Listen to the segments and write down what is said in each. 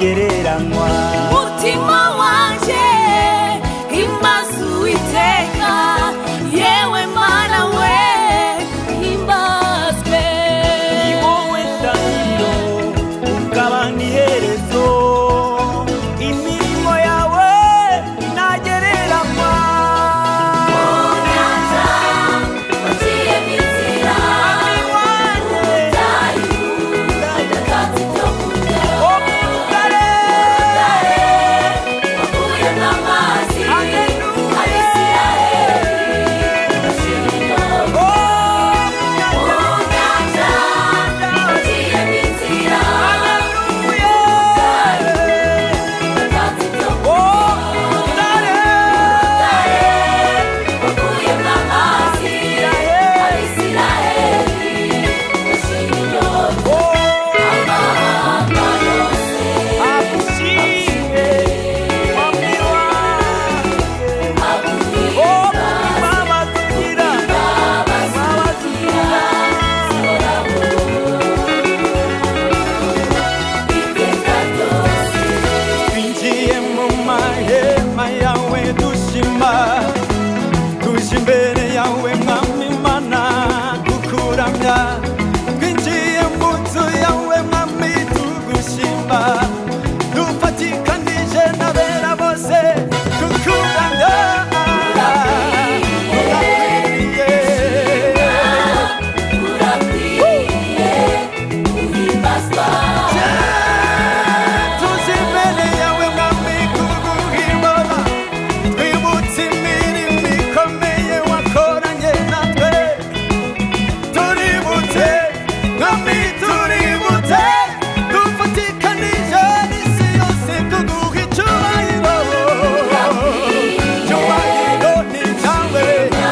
ntagereranywa. Mutima wanje himbaza Uwiteka, yewe Mana we himbazwe. Ni wowe tangiriro ukaba n'iherezo, imirimo yawe ntagereranywa. Mu nyanja waciyemo inzira, mu butayu udakatse ibyo kurya, Wo mu rutare wakuyemo amazi Haleluya. Abisiraheli bashira inyota. Oh, Mu nyanja waciyemo inzira, Haleluya. udakatse ibyo Oh, kurya, mu rutare wakuyemo amazi Abisiraheli bashira inyota. Oh, Amahanga yose agushime mwami wanjye. Oh, aguhimbaza, imbabazi ugira, imbabazi ugira. iteka ryose. Twinjiye mu mahema yawe dushima, tuje imbere yawe mwami Mana dukuramya. Twinjiye mu nzu yawe mwami tugushima, dufatikanije n'abera bose tukuramya. Urakwiriye. Urakwiye guhimbazwa, Tuje imbere yawe mwami kuguhimbaza, twibutse imirimo ikomeye wakoranye natwe. Tuributse mwami, tuributse dufatikanije n'isi yose kuguha icyubahiro. Icyubahiro ni cyawe,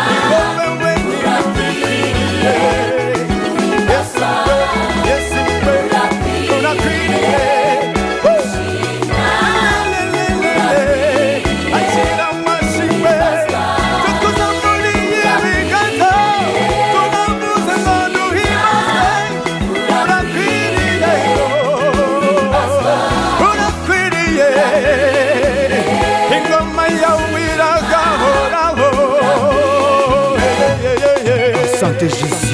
ni wowe wenyine ukwiriye. Yesu we, Yesu we, urakwiriye. Akira amashimwe, tukuzamuriye ibiganza, tunavuze ngo duhimbazwe. Urakwiriye, urakwiriye, ingoma yawe iragahoraho. Asante Jésus.